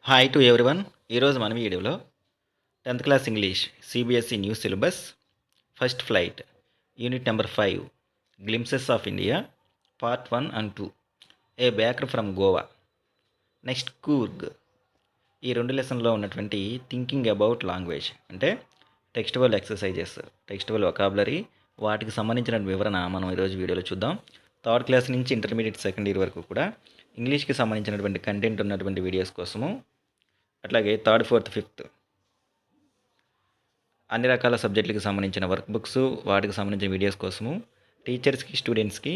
Hi to everyone. ఈరోజు మన వీడియోలో 10th class English CBSE new syllabus first flight unit number 5 glimpses of India part 1 and 2 A baker from Goa next Coorg ఈ రెండు లెసన్లో ఉన్నటువంటి thinking about language అంటే textual exercises, textual vocabulary, వాటికి సంబంధించిన వివరణ మనం ఈరోజు వీడియోలో చూద్దాం. థర్డ్ క్లాస్ నుంచి ఇంటర్మీడియట్ సెకండ్ ఇయర్ వరకు కూడా ఇంగ్లీష్కి సంబంధించినటువంటి కంటెంట్ ఉన్నటువంటి వీడియోస్ కోసము, అట్లాగే థర్డ్, ఫోర్త్, ఫిఫ్త్ అన్ని రకాల సబ్జెక్టులకు సంబంధించిన వర్క్ బుక్స్, వాటికి సంబంధించిన వీడియోస్ కోసము టీచర్స్కి, స్టూడెంట్స్కి,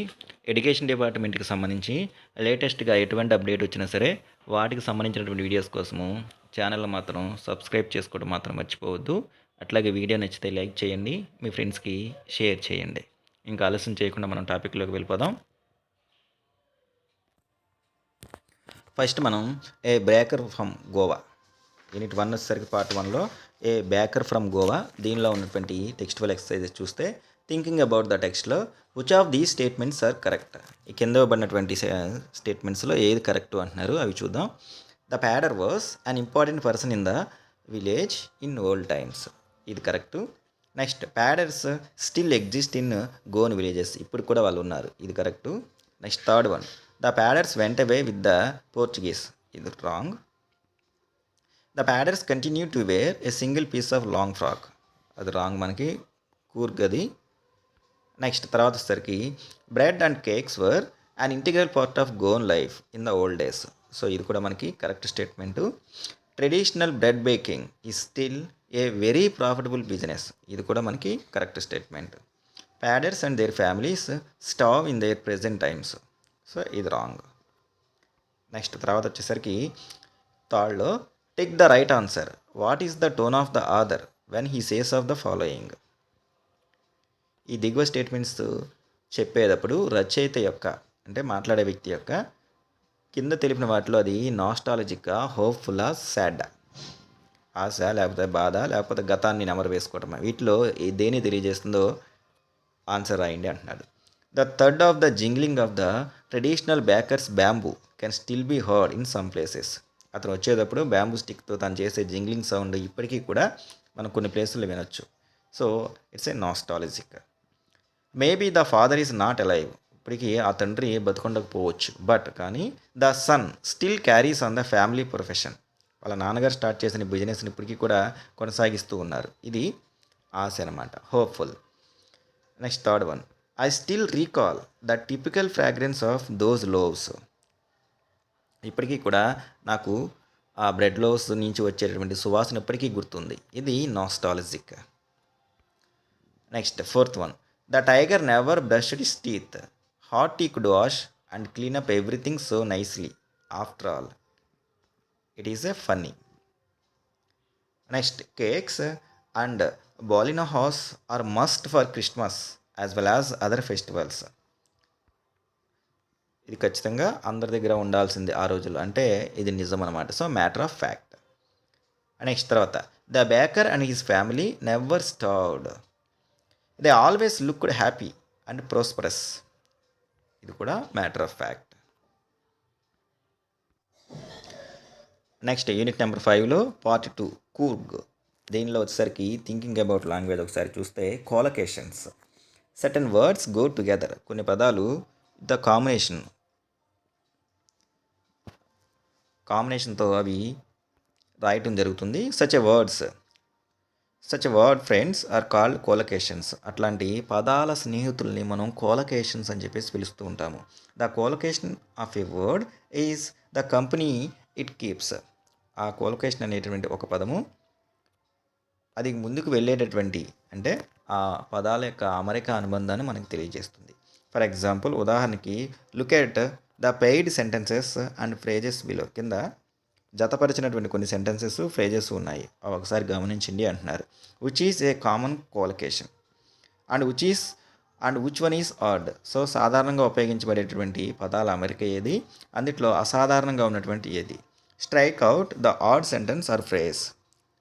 ఎడ్యుకేషన్ డిపార్ట్మెంట్కి సంబంధించి లేటెస్ట్గా ఎటువంటి అప్డేట్ వచ్చినా సరే వాటికి సంబంధించినటువంటి వీడియోస్ కోసము ఛానల్ మాత్రం సబ్స్క్రైబ్ చేసుకోవడం మాత్రం మర్చిపోవద్దు. అట్లాగే వీడియో నచ్చితే లైక్ చేయండి, మీ ఫ్రెండ్స్కి షేర్ చేయండి. ఇంకా ఆలస్యం చేయకుండా మనం టాపిక్లోకి వెళ్ళిపోదాం. ఫస్ట్ మనం a baker from Goa unit 1 వచ్చేసరికి పార్ట్ 1లో ఏ బ్యాకర్ ఫ్రమ్ గోవా దీనిలో ఉన్నటువంటి టెక్స్టువల్ ఎక్సర్సైజెస్ చూస్తే థింకింగ్ అబౌట్ ద టెక్స్ట్లో which of these statements are correct. ఈ కింద ఇవ్వబడినటువంటి స్టేట్మెంట్స్లో ఏది కరెక్ట్ అంటున్నారు, అవి చూద్దాం. The pader was an important person in the village in old times, ఇది correct. Next paders still exist in Goan villages, ఇప్పుడు కూడా వాళ్ళు ఉన్నారు, ఇది correct. Next third one, the paders went away with the Portuguese, ఇది wrong. The paders continue to wear a single piece of long frock, అది wrong, మనకి కూర్గ్ అది. నెక్స్ట్ తర్వాత వచ్చేసరికి bread and cakes were an integral part of Goan life in the old days, so ఇది కూడా మనకి correct statement. Traditional bread baking is still a very profitable business, ఇది కూడా మనకి correct statement. Paders and their families starve in there present times, so ఇది wrong. Next తర్వాత వచ్చేసరికి థర్డ్లో take the right answer, what is the tone of the author when he says of the following. ఈ దిగువ statements చెప్పేటప్పుడు రచయిత యొక్క అంటే మాట్లాడే వ్యక్తి యొక్క కింద తెలిపిన వాటిలో అది నాస్టాలజిక్గా, హోప్ఫుల్లా, సాడా, ఆశ లేకపోతే బాధ లేకపోతే గతాన్ని నెమరు వేసుకోవటం, వీటిలో దేని తెలియజేస్తుందో ఆన్సర్ రాయండి అంటున్నాడు. ద థర్డ్ of the jingling of the traditional baker's bamboo can still be heard in some places, అతను వచ్చేటప్పుడు బ్యాంబూ స్టిక్తో తను చేసే జింగ్లింగ్ సౌండ్ ఇప్పటికీ కూడా మనం కొన్ని ప్లేసుల్లో వినొచ్చు, so it's a nostalgic. Maybe the father is not alive, ఇప్పటికీ ఆ తండ్రి బతుకుండకపోవచ్చు, బట్ కానీ the son still carries on the family profession, వాళ్ళ నాన్నగారు స్టార్ట్ చేసిన బిజినెస్ని ఇప్పటికీ కూడా కొనసాగిస్తూ ఉన్నారు, ఇది ఆశ అనమాట, hopeful. Next third one, I still recall the typical fragrance of those loaves, ఇప్పటికీ కూడా నాకు ఆ బ్రెడ్ లోవ్స్ నుంచి వచ్చేటటువంటి సువాసన ఇప్పటికీ గుర్తుంది, ఇది nostalgic. Next fourth one, the tiger never brushed his teeth, hot he could wash and clean up everything so nicely, after all it is a funny. Next cakes and bolinhas has are must for Christmas as well as other festivals, ఇది ఖచ్చితంగా అందరి దగ్గర ఉండాల్సింది ఆ రోజుల్లో, అంటే ఇది నిజం అనమాట, so matter of fact. Next తర్వాత the baker and his family never starved, they always looked happy and prosperous, ఇది కూడా matter of fact. Next unit number 5లో పార్ట్ 2 కూర్గ్, దీనిలో వచ్చేసరికి థింకింగ్ అబౌట్ లాంగ్వేజ్ ఒకసారి చూస్తే collocations, certain words go together, కొన్ని పదాలు ద కాంబినేషన్తో అవి రాయటం జరుగుతుంది. Such a word friends are called collocations, అట్లాంటి పదాల స్నేహితుల్ని మనం కోలకేషన్స్ అని చెప్పేసి పిలుస్తూ ఉంటాము. The collocation of a word is the company it keeps, ఆ కోలకేషన్ అనేటువంటి ఒక పదము అది ముందుకు వెళ్ళేటటువంటి అంటే ఆ పదాల యొక్క అమరిక అనుబంధాన్ని మనకు తెలియజేస్తుంది. ఫర్ ఎగ్జాంపుల్ ఉదాహరణకి look at the paid sentences and phrases below, కింద జతపరిచినటువంటి కొన్ని సెంటెన్సెస్, ఫ్రేజెస్ ఉన్నాయి, అవి ఒకసారి గమనించండి అంటున్నారు. Which is a common collocation and which one is odd, so సాధారణంగా ఉపయోగించబడేటువంటి పదాల అమరిక ఏది, అందుట్లో అసాధారణంగా ఉన్నటువంటి ఏది. Strike out the odd sentence or phrase,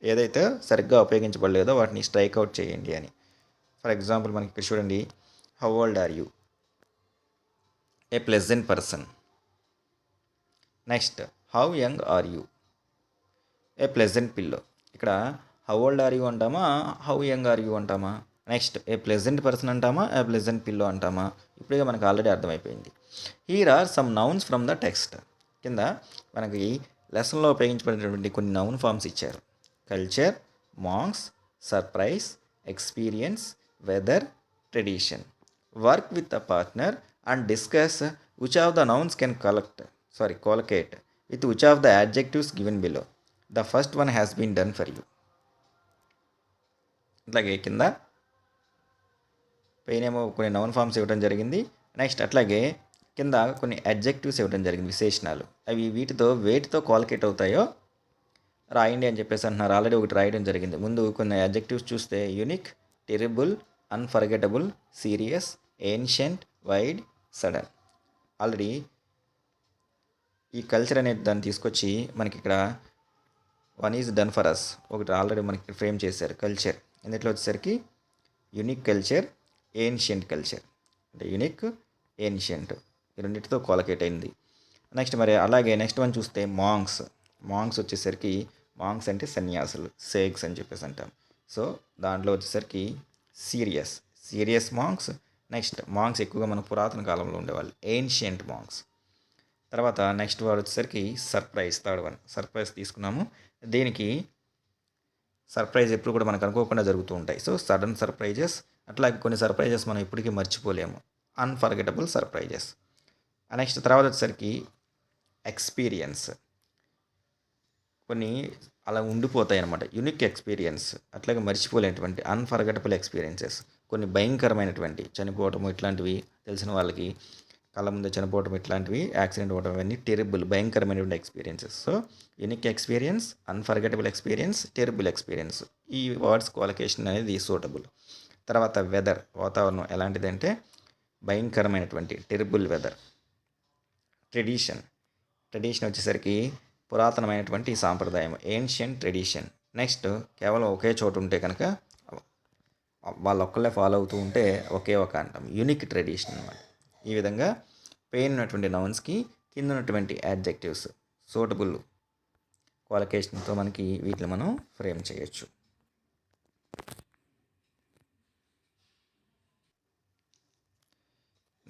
ఏదైతే సరిగ్గా ఉపయోగించబడలేదో వాటిని స్ట్రైక్ అవుట్ చేయండి అని. ఫర్ ఎగ్జాంపుల్ మనకి ఇక్కడ చూడండి, how old are you, a pleasant person. Next how young are you, a pleasant pillow. ఇక్కడ హౌ ఓల్డ్ ఆర్ యూ అంటామా, హౌ యంగ్ ఆర్ యూ అంటామా? నెక్స్ట్ ఏ ప్లెజెంట్ పర్సన్ అంటామా, a pleasant pillow అంటామా? ఇప్పుడే మనకు ఆల్రెడీ అర్థమైపోయింది. Here are some nouns from the text. కింద మనకి లెసన్లో ఉపయోగించబడినటువంటి కొన్ని నౌన్ ఫామ్స్ ఇచ్చారు. కల్చర్, మాంగ్స్, surprise, experience, weather, tradition. Work with a partner and discuss which of the nouns can collocate with which of the adjectives given below. The first one has been done for you. అట్లాగే కింద పైన ఏమో కొన్ని noun forms ఇవ్వడం జరిగింది. Next అట్లాగే కింద కొన్ని అడ్జెక్టివ్స్ ఇవ్వడం జరిగింది, విశేషణాలు. అవి వేటితో కాలికేట్ అవుతాయో రాయండి అని చెప్పేసి అంటున్నారు. ఆల్రెడీ ఒకటి రాయడం జరిగింది. ముందు కొన్ని అడ్జెక్టివ్స్ చూస్తే unique, terrible, unforgettable, serious, ancient, wide, sudden. Already ఈ కల్చర్ అనేది దాన్ని తీసుకొచ్చి మనకి ఇక్కడ one is done for us ఒకటి ఆల్రెడీ మనకి ఫ్రేమ్ చేశారు. కల్చర్ ఇందులో వచ్చేసరికి యూనిక్ కల్చర్, ఏన్షియంట్ కల్చర్. అంటే యూనిక్, ఏన్షియంట్ ఈ రెండింటితో కోలకేట్ అయింది. నెక్స్ట్ మరి అలాగే నెక్స్ట్ వన్ చూస్తే మాంగ్స్ వచ్చేసరికి మాంగ్స్ అంటే సన్యాసులు, సేగ్స్ అని చెప్పేసి అంటాం. సో దాంట్లో వచ్చేసరికి సీరియస్ మాంగ్స్. నెక్స్ట్ మాంగ్స్ ఎక్కువగా మన పురాతన కాలంలో ఉండేవాళ్ళు, ఏన్షియంట్ మాంగ్స్. తర్వాత నెక్స్ట్ వర్డ్ వచ్చేసరికి సర్ప్రైజ్, థర్డ్ వన్ సర్ప్రైజ్ తీసుకున్నాము. దీనికి సర్ప్రైజ్ ఎప్పుడు కూడా మనకు అనుకోకుండా జరుగుతూ ఉంటాయి. సో సడన్ సర్ప్రైజెస్, అట్లాగే కొన్ని సర్ప్రైజెస్ మనం ఇప్పటికీ మర్చిపోలేము, అన్ఫర్గెటబుల్ సర్ప్రైజెస్. నెక్స్ట్ తర్వాత వచ్చేసరికి ఎక్స్పీరియన్స్, కొన్ని అలా ఉండిపోతాయి అన్నమాట, యూనిక్ ఎక్స్పీరియన్స్. అట్లాగే మర్చిపోలేనటువంటి అన్ఫర్గెటబుల్ ఎక్స్పీరియన్సెస్, కొన్ని భయంకరమైనటువంటి చనిపోవటము ఇట్లాంటివి, తెలిసిన వాళ్ళకి కళ్ళ ముందే చనిపోవటం ఇట్లాంటివి, యాక్సిడెంట్ అవ్వడం, ఇవన్నీ టెరిబుల్, భయంకరమైనటువంటి experiences. So unique experience, unforgettable experience, terrible experience, ఈ వర్డ్స్ క్వాలిఫికేషన్ అనేది సూటబుల్. తర్వాత వెదర్, వాతావరణం ఎలాంటిదంటే భయంకరమైనటువంటి టెరిబుల్ వెదర్. ట్రెడిషన్ వచ్చేసరికి పురాతనమైనటువంటి సాంప్రదాయం, ఏన్షియంట్ ట్రెడిషన్. నెక్స్ట్ కేవలం ఒకే చోటు ఉంటే కనుక వాళ్ళు ఒక్కళ్ళే ఫాలో అవుతూ ఉంటే ఒకే ఒక అంటాం, యూనిక్ ట్రెడిషన్ అన్నమాట. ఈ విధంగా పైన ఉన్నటువంటి నౌన్స్కి కింద ఉన్నటువంటి యాడ్జెక్టివ్స్ సూటబుల్ క్వాలిఫికేషన్తో మనకి వీటిని మనం ఫ్రేమ్ చేయొచ్చు.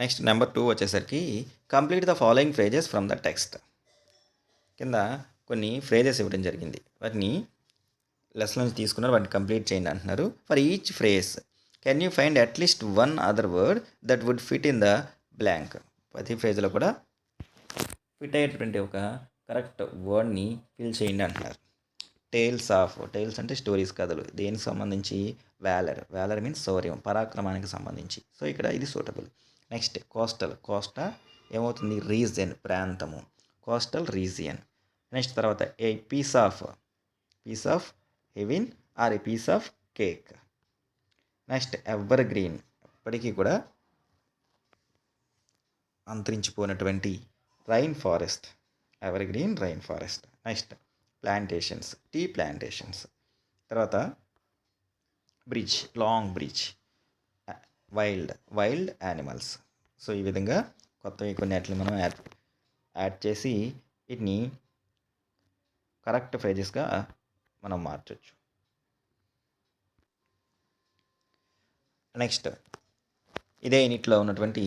నెక్స్ట్ నెంబర్ 2 వచ్చేసరికి complete the following phrases from the text. కింద కొన్ని ఫ్రేజెస్ ఇవ్వడం జరిగింది, వాటిని లెసన్ నుంచి తీసుకున్నారు, వాటిని కంప్లీట్ చేయండి అంటున్నారు. For each phrase can you find at least one other word that would fit in the blank. ప్రతి ఫ్రేజ్లో కూడా ఫిట్ అయ్యేటువంటి ఒక కరెక్ట్ వర్డ్ని ఫిల్ చేయండి అంటున్నారు. టేల్స్ అంటే స్టోరీస్, కథలు. దేనికి సంబంధించి? వ్యాలర్ మీన్స్ శౌర్యం, పరాక్రమానికి సంబంధించి. సో ఇక్కడ ఇది సూటబుల్. నెక్స్ట్ కోస్టా ఏమవుతుంది? రీజియన్, ప్రాంతము, కోస్టల్ రీజియన్. నెక్స్ట్ తర్వాత a piece of heaven or a piece of cake. Next evergreen, ఇప్పటికీ కూడా అంతరించిపోయినటువంటి rain forest, evergreen rain forest. Next plantations, tea plantations. తర్వాత bridge, long bridge. Wild animals. So ఈ విధంగా కొత్తవి కొన్ని వాటిని మనం యాడ్ చేసి వీటిని కరెక్ట్ ఫ్రేజెస్గా మనం మార్చవచ్చు. నెక్స్ట్ ఇదే యూనిట్లో ఉన్నటువంటి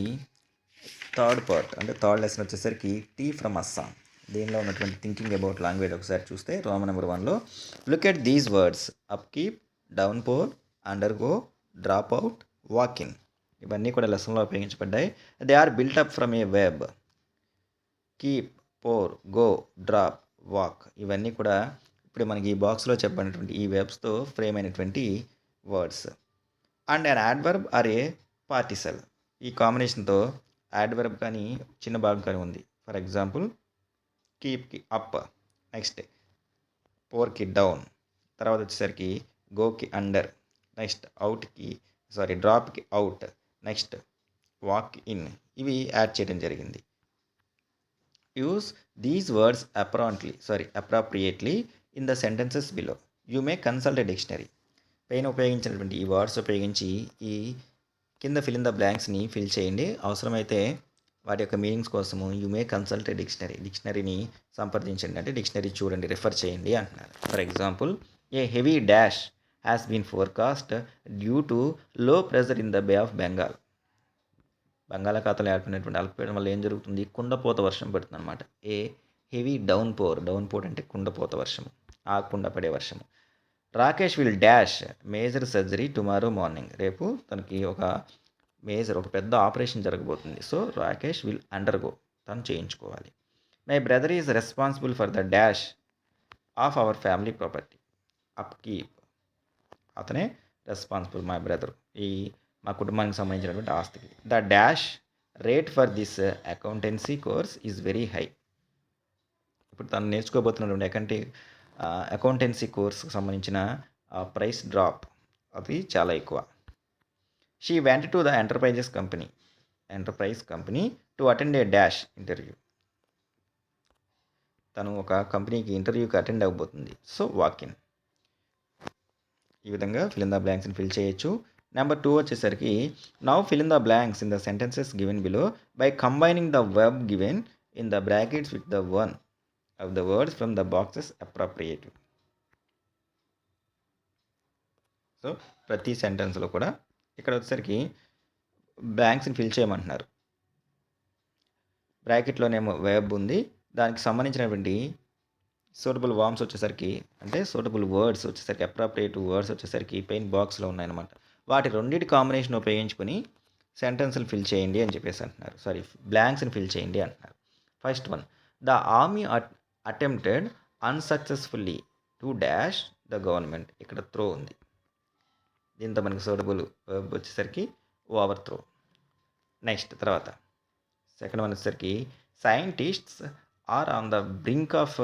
థర్డ్ పార్ట్, అంటే థర్డ్ లెసన్ వచ్చేసరికి టీ ఫ్రమ్ అస్సాం. దీనిలో ఉన్నటువంటి థింకింగ్ అబౌట్ లాంగ్వేజ్ ఒకసారి చూస్తే రోమన్ నెంబర్ 1లో look at these words: upkeep, downpour, undergo, drop out, walk in. ఇవన్నీ కూడా లెసన్లో ఉపయోగించబడ్డాయి. They are built up from a verb. Keep, pour, go, drop, walk ఇవన్నీ కూడా ఇప్పుడు మనకి ఈ బాక్స్లో చెప్పినటువంటి ఈ వెబ్స్తో ఫ్రేమ్ అయినటువంటి words. And an adverb or a పార్టిసల్. ఈ కాంబినేషన్తో యాడ్వర్బ్ కానీ చిన్న భాగం కానీ ఉంది. ఫర్ ఎగ్జాంపుల్ కీప్కి అప్, నెక్స్ట్ పోర్కి డౌన్, తర్వాత వచ్చేసరికి గోకి అండర్, నెక్స్ట్ డ్రాప్కి అవుట్, నెక్స్ట్ వాక్ ఇన్. ఇవి యాడ్ చేయడం జరిగింది. Use these words appropriately in the sentences below. You may consult a dictionary. పైన ఉపయోగించినటువంటి ఈ వర్డ్స్ ఉపయోగించి ఈ కింద ఫిల్ ఇన్ ద బ్లాంక్స్ని ఫిల్ చేయండి. అవసరమైతే వాటి యొక్క మీనింగ్స్ కోసము యూ మే కన్సల్ట్ ఏ డిక్షనరీని సంప్రదించండి, అంటే డిక్షనరీ చూడండి, రిఫర్ చేయండి అంటున్నారు. For example, a heavy dash has been forecast due to low pressure in the Bay of Bengal. బంగాళాఖాతంలో ఏర్పడినటువంటి అల్పపీడనం వల్ల ఏం జరుగుతుంది? కుండపోత వర్షం పడుతుంది అనమాట. ఏ హెవీ డౌన్ పోర్ అంటే కుండపోత వర్షం, ఆగకుండా పడే వర్షం. Rakesh will dash major surgery tomorrow morning. రేపు తనకి ఒక పెద్ద ఆపరేషన్ జరగబోతుంది. సో రాకేష్ విల్ అండర్గో, తను చేయించుకోవాలి. My brother is responsible for the dash of our family property. Upkeep, అతనే రెస్పాన్సిబుల్, మై బ్రదర్, మా కుటుంబానికి సంబంధించినటువంటి ఆస్తికి. The dash rate for this accountancy course is very high. ఇప్పుడు తను నేర్చుకోబోతున్నటువంటి అకౌంటెన్సీ కోర్స్కి సంబంధించిన ప్రైస్ డ్రాప్ అది చాలా ఎక్కువ. She went to the enterprise company to attend a dash interview. తను ఒక కంపెనీకి ఇంటర్వ్యూకి అటెండ్ అవ్వబోతుంది. So walk in. ఈ విధంగా ఫిల్ ఇన్ ద బ్లాంక్స్ని ఫిల్ చేయొచ్చు. నెంబర్ 2 వచ్చేసరికి, now fill in the blanks in the sentences given below by combining the verb given in the brackets with the one of the words from the boxes appropriately. So ప్రతి సెంటెన్స్లో కూడా ఇక్కడ వచ్చేసరికి బ్లాంక్స్ని fill చేయమంటున్నారు. బ్రాకెట్లోనేమో verb ఉంది, దానికి సంబంధించినటువంటి suitable verbs వచ్చేసరికి, అంటే సూటబుల్ వర్డ్స్ వచ్చేసరికి, అప్రాప్రియేటివ్ వర్డ్స్ వచ్చేసరికి పెయిన్ బాక్స్లో ఉన్నాయన్నమాట. వాటి రెండింటి కాంబినేషన్ ఉపయోగించుకొని సెంటెన్స్లు ఫిల్ చేయండి అని చెప్పేసి అంటున్నారు. బ్లాంక్స్ని ఫిల్ చేయండి అంటున్నారు. First one, the army attempted unsuccessfully to dash the government. ఇక్కడ త్రో ఉంది, దీంతో మనకి సూటబుల్ వర్బ్ వచ్చేసరికి ఓవర్ త్రో. నెక్స్ట్ తర్వాత సెకండ్ వన్ వచ్చేసరికి, scientists are on the brink of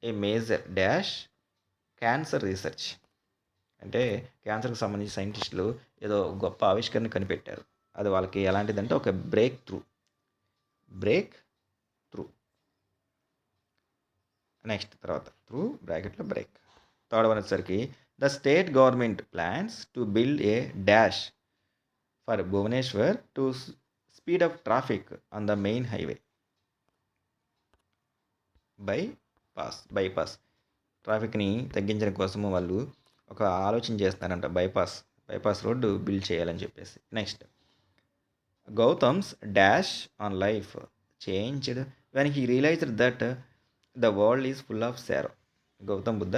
a major dash cancer research. అంటే క్యాన్సర్కి సంబంధించి సైంటిస్టులు ఏదో గొప్ప ఆవిష్కరణ కనిపెట్టారు. అది వాళ్ళకి ఎలాంటిదంటే ఒక బ్రేక్ త్రూ. నెక్స్ట్ తర్వాత త్రూ బ్రాకెట్లో బ్రేక్. థర్డ్ వన్ వచ్చేసరికి, the state government plans to build a dash for Bhubaneswar to speed up traffic on the main highway. Bypass ట్రాఫిక్ని తగ్గించడం కోసము వాళ్ళు ఒక ఆలోచన చేస్తున్నారంట, బైపాస్ రోడ్డు బిల్డ్ చేయాలని చెప్పేసి. Next, Gautam's dash on life changed when he realized that the world is full of sorrow. Gautam Buddha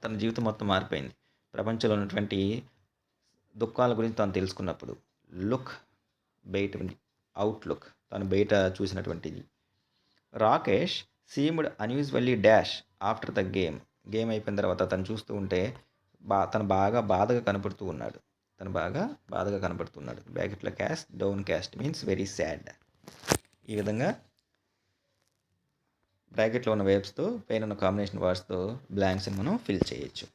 తన జీవితం మొత్తం మారిపోయింది ప్రపంచంలో ఉన్నటువంటి దుఃఖాల గురించి తాను తెలుసుకున్నప్పుడు. అవుట్లుక్, తను బయట చూసినటువంటిది. Rakesh seemed unusually dash after the game అయిపోయిన తర్వాత తను చూస్తూ ఉంటే తను బాగా బాధగా కనపడుతూ ఉన్నాడు. బ్రాకెట్లో down caste means very sad. ఈ విధంగా బ్రాకెట్లో ఉన్న వేబ్స్తో పైన ఉన్న కాంబినేషన్ వర్డ్స్తో బ్లాంక్స్ని మనం ఫిల్ చేయొచ్చు.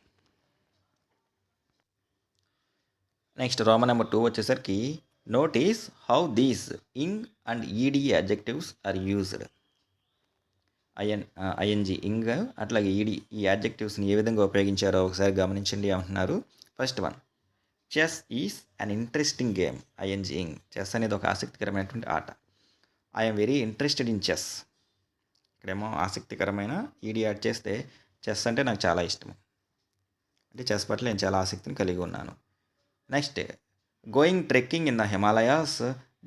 నెక్స్ట్ రోమన్ నెంబర్ 2 వచ్చేసరికి, notice how these ing and ఈడి యాడ్జెక్టివ్స్ ఆర్ యూజ్డ్. ఐఎన్జి ఇంగ్ అట్లాగే ఈడి ఈ యాడ్జెక్టివ్స్ని ఏ విధంగా ఉపయోగించారో ఒకసారి గమనించండి అంటున్నారు. First one, chess is an interesting game. ING ing, chess అనేది ఒక ఆసక్తికరమైనటువంటి ఆట. I'm very interested in chess. ఇక్కడేమో ఆసక్తికరమైన ఈడి యాడ్ చేస్తే చెస్ అంటే నాకు చాలా ఇష్టం, అంటే చెస్ పట్ల నేను చాలా ఆసక్తిని కలిగి ఉన్నాను. Next, going trekking in the Himalayas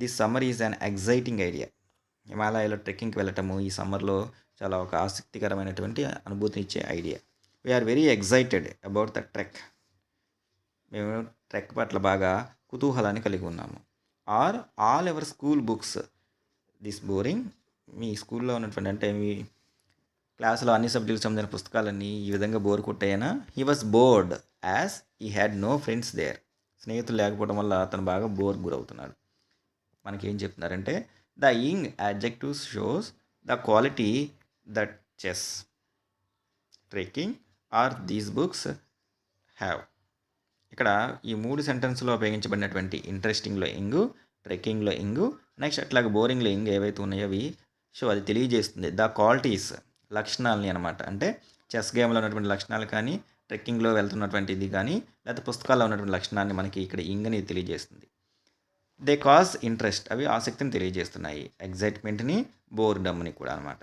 this summer is an exciting idea. హిమాలయాలో ట్రెక్కింగ్కి వెళ్ళటము ఈ సమ్మర్లో చాలా ఒక ఆసక్తికరమైనటువంటి అనుభూతిని ఇచ్చే idea. We're very excited about the trek. మేము ట్రెక్ పట్ల బాగా కుతూహలాన్ని కలిగి ఉన్నాము. Are all ever school books this boring. మీ స్కూల్లో ఉన్నటువంటి, అంటే మీ క్లాసులో అన్ని సబ్జెక్టులకు సంబంధించిన పుస్తకాలన్నీ ఈ విధంగా బోర్ కొట్టాయనా. He was bored as he had no friends there. స్నేహితులు లేకపోవడం వల్ల అతను బాగా గురవుతున్నాడు. మనకి ఏం చెప్తున్నారంటే, the ing adjectives shows the quality that chess, trekking or these books have. ఇక్కడ ఈ 3 సెంటెన్స్లో ఉపయోగించబడినటువంటి ఇంట్రెస్టింగ్లో ఇంగు, ట్రెక్కింగ్లో ఇంగు, నెక్స్ట్ అట్లాగే బోరింగ్లో ఇంగు ఏవైతే ఉన్నాయో అవి అది తెలియజేస్తుంది ద క్వాలిటీస్, లక్షణాలని అనమాట. అంటే చెస్ గేమ్లో ఉన్నటువంటి లక్షణాలు కానీ, ట్రెక్కింగ్లో వెళ్తున్నటువంటి ఇది కానీ, లేకపోతే పుస్తకాల్లో ఉన్నటువంటి లక్షణాన్ని మనకి ఇక్కడ ఇంగ్ అనేది తెలియజేస్తుంది. దే కాజ్ ఇంట్రెస్ట్, అవి ఆసక్తిని తెలియజేస్తున్నాయి. ఎగ్జైట్మెంట్ని, బోర్డమ్ని కూడా అనమాట.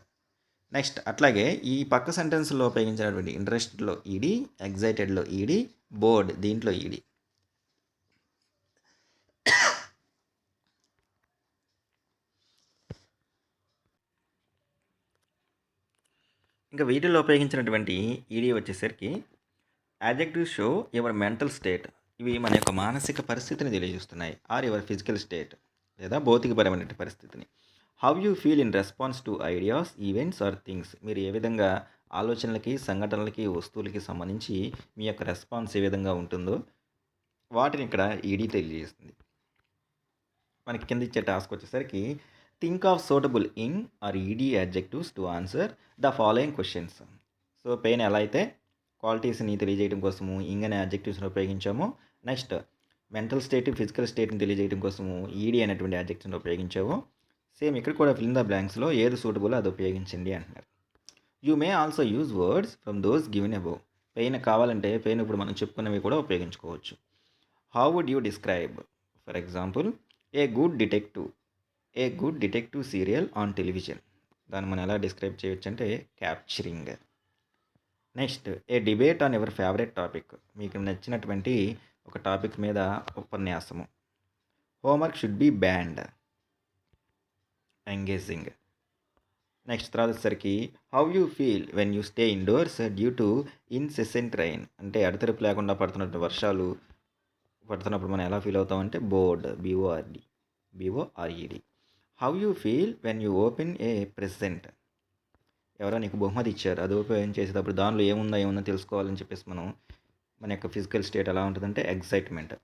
నెక్స్ట్ అట్లాగే ఈ పక్క సెంటెన్స్లో ఉపయోగించినటువంటి ఇంట్రెస్ట్లో ఈడి, ఎగ్జైటెడ్లో ఈడి, బోర్డ్ దీంట్లో ఈడి. ఇంకా వీటిల్లో ఉపయోగించినటువంటి ఈడి వచ్చేసరికి adjective show your mental state. ఇవి మన యొక్క మానసిక పరిస్థితిని తెలియజేస్తున్నాయి. ఆర్ యువర్ ఫిజికల్ స్టేట్ లేదా భౌతికపరమైన పరిస్థితిని. How you feel in response to ideas, events or things. మీరు ఏ విధంగా ఆలోచనలకి, సంఘటనలకి, వస్తువులకి సంబంధించి మీ యొక్క రెస్పాన్స్ ఏ విధంగా ఉంటుందో వాటిని ఇక్కడ ఈడీ తెలియజేస్తుంది. మనకి కింద ఇచ్చే టాస్క్ వచ్చేసరికి think of suitable in are ED adjectives to answer the following questions. So pain ఎలా అయితే క్వాలిటీస్ని తెలియజేయడం కోసము ఇంగ్ అనే యాడ్జెక్టివ్స్ని ఉపయోగించామో, నెక్స్ట్ మెంటల్ స్టేట్, ఫిజికల్ స్టేట్ని తెలియజేయడం కోసము ఈడీ అనేటువంటి యాడ్జెక్టివ్ని ఉపయోగించావో, సేమ్ ఇక్కడ కూడా ఫిల్ ఇన్ ద బ్లాంక్స్లో ఏది సూటబుల్ అది ఉపయోగించండి అంటున్నారు. You may also use words from those given above. Pain కావాలంటే పెయిన్ ఇప్పుడు మనం చెప్పుకున్నవి కూడా ఉపయోగించుకోవచ్చు. How would you describe, for example, a good detective serial on television. దాన్ని మనం ఎలా డిస్క్రైబ్ చేయొచ్చు అంటే capturing. Next a debate on your favourite topic. మీకు నచ్చినటువంటి ఒక టాపిక్ మీద ఉపన్యాసము. Homework should be band. Engaging. Next తర్వాత వచ్చేసరికి how you feel when you stay indoors due to incessant rain. అంటే అడతెరపు లేకుండా పడుతున్నటువంటి వర్షాలు పడుతున్నప్పుడు మనం ఎలా ఫీల్ అవుతామంటే bored, BORED. How you feel when you open a present. ఎవరో నీకు బహుమతి ఇచ్చారు, అది ఓపెన్ చేసేటప్పుడు దానిలో ఏముందో తెలుసుకోవాలని చెప్పేసి మన యొక్క ఫిజికల్ స్టేట్ ఎలా ఉంటుందంటే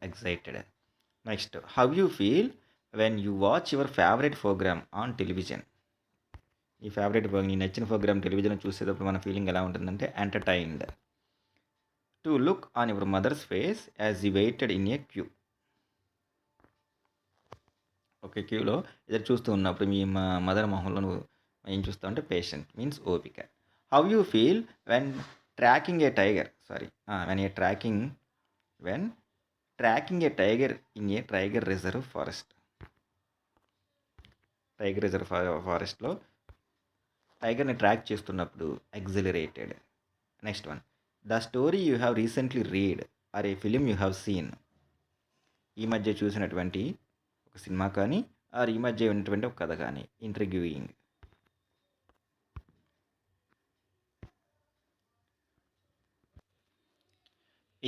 excited. Next how you feel when you watch your favourite programme on television. ఈ ఫేవరెట్ నీ నచ్చిన ప్రోగ్రామ్ టెలివిజన్ చూసేటప్పుడు మన ఫీలింగ్ ఎలా ఉంటుందంటే entertained. To look on your mother's face as you waited in a queue. ఒక క్యూలో ఎదురు చూస్తూ ఉన్నప్పుడు మీ మదర్ మొహంలో నువ్వు ఏం చూస్తావు అంటే పేషెంట్ మీన్స్ ఓపిక. How you feel when tracking a tiger when tracking a tiger in a tiger reserve forest. Tiger reserve ఫారెస్ట్లో టైగర్ని ట్రాక్ చేస్తున్నప్పుడు exhilarated. Next one the story you have recently read or a film you have seen. ఈ మధ్య చూసినటువంటి ఒక cinema కానీ are ఈ మధ్య ఉన్నటువంటి ఒక కథ కానీ. ఇంట్రిగ్యూయింగ్.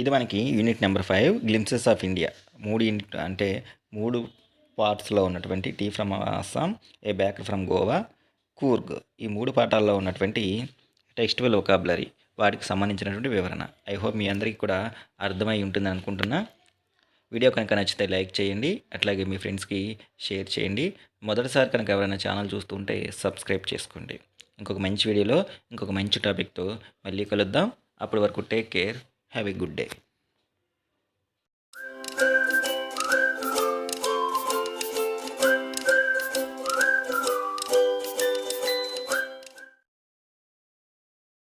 ఇది మనకి unit number 5 glimpses of India. 3 పార్ట్స్లో ఉన్నటువంటి tea from Assam, a baker from Goa, Coorg, ఈ 3 పాఠాల్లో ఉన్నటువంటి టెక్స్టువల్ వొకాబులరీ వాటికి సంబంధించినటువంటి వివరణ. ఐ హోప్ మీ అందరికీ కూడా అర్థమై ఉంటుందని అనుకుంటున్నా. వీడియో కనుక నచ్చితే లైక్ చేయండి, అట్లాగే మీ ఫ్రెండ్స్కి షేర్ చేయండి. మొదటిసారి కనుక ఎవరైనా ఛానల్ చూస్తుంటే సబ్స్క్రైబ్ చేసుకోండి. ఇంకొక మంచి వీడియోలో ఇంకొక మంచి టాపిక్తో మళ్ళీ కలుద్దాం. అప్పటి వరకు take care. Have a good day.